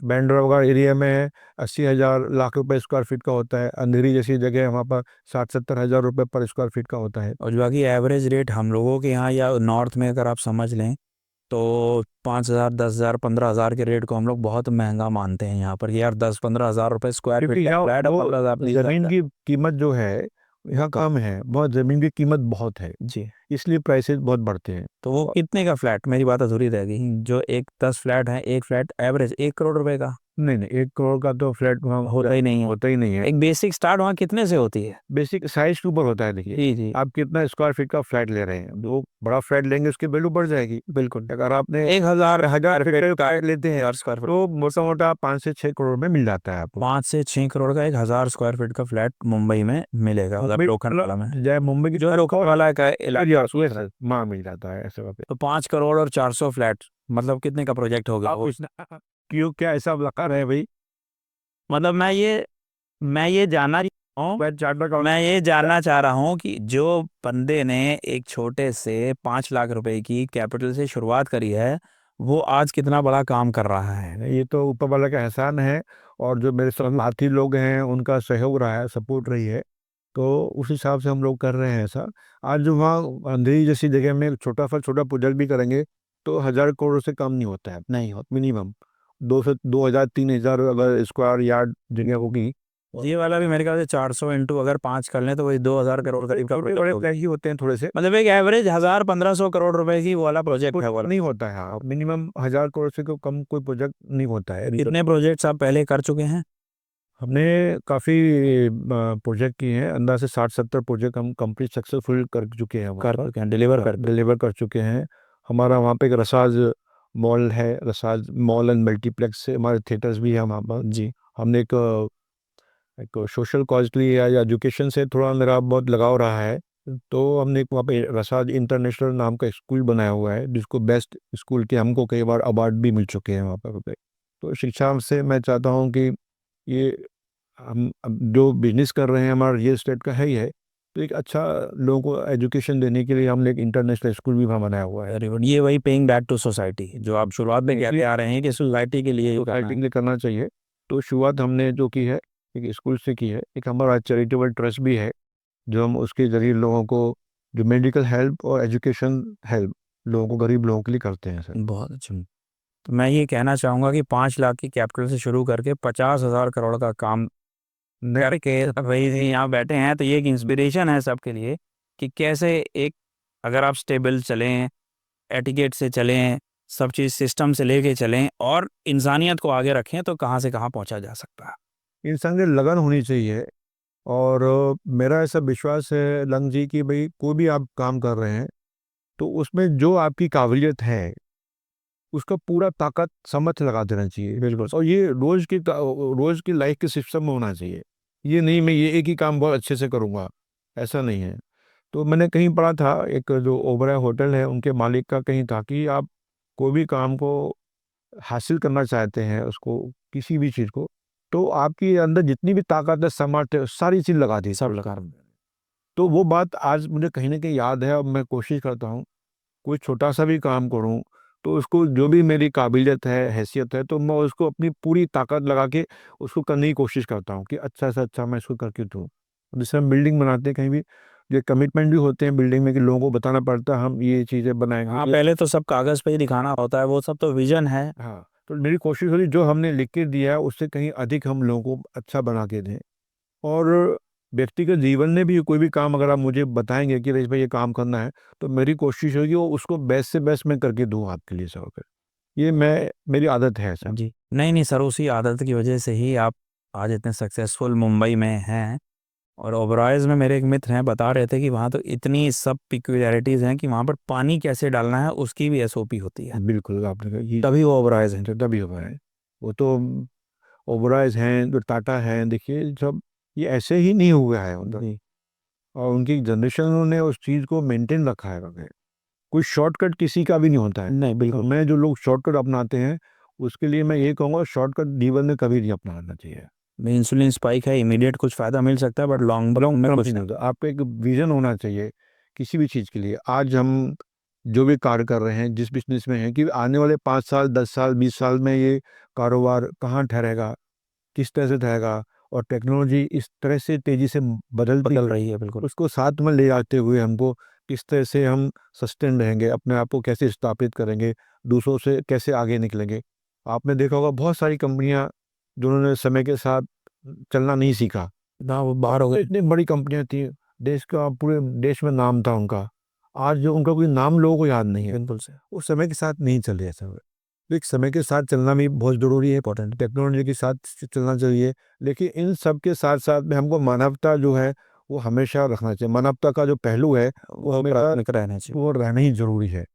बैंड्रा वगैरह एरिया में 80,000 लाख रुपए स्क्वायर फीट का होता है। अंधेरी जैसी जगह है वहाँ पर 60-70 हज़ार रुपए पर स्क्वायर फीट का होता है। और जो बाकी एवरेज रेट हम लोगों के यहाँ या नॉर्थ में अगर आप समझ लें तो 5,000, 10,000, 15,000 के रेट को हम लोग बहुत महंगा मानते हैं यहाँ पर कि यार 10-15,000 रुपए स्क्वायर फीट क्योंकि का यहाँ फ्लैट है, वो 15,000 नहीं जमीन सकता। की कीमत जो है यहाँ कम है, बहुत जमीन की कीमत बहुत है, जी। इसलिए प्राइसेस बहुत बढ़ते हैं। तो वो कितने का फ्लैट, मेरी बात अधूरी रह गई, जो एक 10 फ्लैट है, एक फ्लैट एवरेज 1 करोड़ रुपए का नहीं नहीं, 1 करोड़ का तो फ्लैट वहाँ होता ही नहीं है। होता ही नहीं है। एक बेसिक स्टार्ट वहाँ कितने से होती है? बेसिक साइज के ऊपर होता है। देखिए, जी जी। आप कितना स्क्वायर फीट का फ्लैट ले रहे हैं, जो बड़ा फ्लैट लेंगे उसकी वैल्यू बढ़ जाएगी। बिल्कुल। अगर आपने 1,000 हजार स्क्वायर फीट फीट का का फ्लैट लेते हैं 1,000 स्क्वायर फीट, तो मोटा मोटा 5 से 6 करोड़ में मिल जाता है आपको। 5 से 6 करोड़ का 1,000 स्क्वायर फीट का फ्लैट मुंबई में मिलेगा, मतलब मुंबई लोखंड वाला में, चाहे मुंबई की जो है लोखंड वाला का इलाका। माँ मिल जाता है ऐसे वक्त। तो 5 करोड़ और 400 फ्लैट, मतलब कितने का प्रोजेक्ट होगा आप वो? कुछ क्यों, क्या ऐसा लगा रहे भाई? मतलब मैं ये जानना हूँ, मैं चार्टर का मैं ये जानना चाह रहा हूँ कि जो बंदे ने एक छोटे से 5 लाख रुपए की कैपिटल से शुरुआत करी है, वो आज कितना बड़ा काम कर रहा है। ये तो ऊपर वाला का एहसान है, और जो मेरे साथ साथी लोग हैं उनका सहयोग रहा है, सपोर्ट रही है, तो उस हिसाब से हम लोग कर रहे हैं ऐसा। आज जो वहाँ अंधेरी जैसी जगह में छोटा प्रोजेक्ट भी करेंगे तो 1,000 करोड़ से कम नहीं होता है। नहीं होता। मिनिमम 2,000 3,000 अगर स्क्वायर यार्ड जगह होगी। ये वाला भी मेरे ख्याल से 400 × अगर 5 कर लें तो वही 2,000 करोड़ करीब का थोड़े प्रोजेक्ट थोड़े होगा। ही होते हैं थोड़े से। मतलब एक एवरेज 1,000-1,500 करोड़ रुपए की वो वाला प्रोजेक्ट कुछ है वाला। नहीं होता है, हाँ, मिनिमम 1,000 करोड़ से कम कोई प्रोजेक्ट नहीं होता है। कितने प्रोजेक्ट्स आप पहले कर चुके हैं? हमने काफ़ी प्रोजेक्ट किए हैं, अंदर से 60-70 प्रोजेक्ट हम कंप्लीट सक्सेसफुल कर चुके हैं, वहाँ कर पर चुके हैं, डिलीवर कर। डिलीवर कर चुके हैं। हमारा वहाँ पे एक रसाज मॉल है, रसाज मॉल एंड मल्टीप्लेक्स से हमारे थिएटर्स भी हैं वहाँ पर। जी। हमने एक सोशल कॉज के लिए या एजुकेशन से थोड़ा मेरा बहुत लगाव रहा है, तो हमने एक वहाँ पे रसाज इंटरनेशनल नाम का स्कूल बनाया हुआ है, जिसको बेस्ट स्कूल के हमको कई बार अवार्ड भी मिल चुके हैं वहाँ पर। तो शिक्षा से मैं चाहता हूँ कि ये हम अब जो बिजनेस कर रहे हैं हमारा रियल एस्टेट का है ही है, तो एक अच्छा लोगों को एजुकेशन देने के लिए हमने एक इंटरनेशनल स्कूल भी वहाँ बनाया हुआ है। Very good. ये वही पेइंग बैक टू सोसाइटी जो आप शुरुआत में कहते इसलिए आ रहे हैं कि सोसाइटी के लिए ही करना सोसाइटी है। के लिए करना चाहिए। तो शुरुआत हमने जो की है एक स्कूल से की है। एक हमारा चैरिटेबल ट्रस्ट भी है, जो हम उसके जरिए लोगों को जो मेडिकल हेल्प और एजुकेशन हेल्प लोगों को, गरीब लोगों के लिए करते हैं सर। बहुत अच्छा। तो मैं ये कहना चाहूँगा कि 5 लाख की कैपिटल से शुरू करके 50,000 करोड़ का काम करके भाई यहाँ बैठे हैं, तो ये एक इंस्पिरेशन है सबके लिए कि कैसे एक, अगर आप स्टेबल चलें, एटिकेट से चलें, सब चीज़ सिस्टम से लेके चलें और इंसानियत को आगे रखें, तो कहाँ से कहाँ पहुँचा जा सकता है। इंसान की लगन होनी चाहिए। और मेरा ऐसा विश्वास है लंग जी कि भाई कोई भी आप काम कर रहे हैं तो उसमें जो आपकी काबिलियत है उसका पूरा ताकत समझ लगा देना चाहिए। बिल्कुल। और ये रोज की लाइफ के सिस्टम में होना चाहिए। ये नहीं मैं ये एक ही काम बहुत अच्छे से करूँगा, ऐसा नहीं है। तो मैंने कहीं पढ़ा था, एक जो ओबराय होटल है उनके मालिक का कहीं था कि आप कोई भी काम को हासिल करना चाहते हैं, उसको किसी भी चीज़ को, तो आपके अंदर जितनी भी ताकत है, सामर्थ्य है, सारी चीज़ लगा दी सब उस लगा। काम में। तो वो बात आज मुझे कहीं ना कहीं याद है, और मैं कोशिश करता हूँ कोई छोटा सा भी काम करूं तो उसको जो भी मेरी काबिलियत है, हैसियत है, तो मैं उसको अपनी पूरी ताकत लगा के उसको करने की कोशिश करता हूँ कि अच्छा से अच्छा मैं इसको करके दूँ। जैसे हम बिल्डिंग बनाते हैं कहीं भी, जो कमिटमेंट भी होते हैं बिल्डिंग में कि लोगों को बताना पड़ता है हम ये चीज़ें बनाएंगे, हाँ, पहले तो सब कागज़ पे ही दिखाना होता है, वो सब तो विजन है। हाँ, तो मेरी कोशिश होती जो हमने लिख के दिया है उससे कहीं अधिक हम लोगों को अच्छा बना के दें। और व्यक्तिगत जीवन में भी कोई भी काम अगर आप मुझे बताएंगे कि रईस भाई ये काम करना है, तो मेरी कोशिश होगी वो उसको बेस्ट से बेस्ट मैं करके दूँ आपके लिए सर। फिर ये मैं मेरी आदत है सर। जी। नहीं नहीं सर, उसी आदत की वजह से ही आप आज इतने सक्सेसफुल मुंबई में हैं। और ओबराइज में मेरे एक मित्र हैं, बता रहे थे कि वहाँ तो इतनी सब पिक्युलरिटीज़ हैं कि वहाँ पर पानी कैसे डालना है उसकी भी एसओपी होती है, बिल्कुल आपने कहा ये तभी वो ओबराइज हैं। तभी हुआ है। वो तो ओबराइज हैं, जो टाटा हैं, देखिए सब ये ऐसे ही नहीं हुआ है उनका। जी। और उनकी जनरेशन ने उस चीज़ को मेंटेन रखा है वगैरह। कोई शॉर्टकट किसी का भी नहीं होता है। नहीं, और बिल्कुल। मैं जो लोग शॉर्टकट अपनाते हैं उसके लिए मैं ये कहूँगा शॉर्टकट जीवन में कभी नहीं अपनाना चाहिए। में इंसुलिन स्पाइक है, इमीडिएट कुछ फ़ायदा मिल सकता है, बट लॉन्ग लॉन्ग में कुछ कुछ नहीं नहीं। होता। आपको एक विजन होना चाहिए किसी भी चीज़ के लिए। आज हम जो भी कार्य कर रहे हैं, जिस बिजनेस में हैं, कि आने वाले 5 साल, 10 साल, 20 साल में ये कारोबार कहाँ ठहरेगा, किस तरह से ठहरेगा, और टेक्नोलॉजी इस तरह से तेज़ी से बदल रही है, बिल्कुल। उसको साथ में ले जाते हुए हमको किस तरह से हम सस्टेन रहेंगे, अपने आप को कैसे स्थापित करेंगे, दूसरों से कैसे आगे निकलेंगे। आपने देखा होगा बहुत सारी कंपनियां जिन्होंने समय के साथ चलना नहीं सीखा, ना वो बाहर हो गए। इतनी बड़ी कंपनियां थी, देश का पूरे देश में नाम था उनका, आज जो उनका कोई नाम लोगों को याद नहीं है। बिल्कुल से वो समय के साथ नहीं चल रहे सब। तो एक समय के साथ चलना भी बहुत ज़रूरी है, इंपॉर्टेंट, टेक्नोलॉजी के साथ चलना चाहिए, लेकिन इन सब के साथ साथ में हमको मानवता जो है वो हमेशा रखना चाहिए। मानवता का जो पहलू है वो हमेशा प्राथमिक रहना चाहिए। वो रहना ही जरूरी है।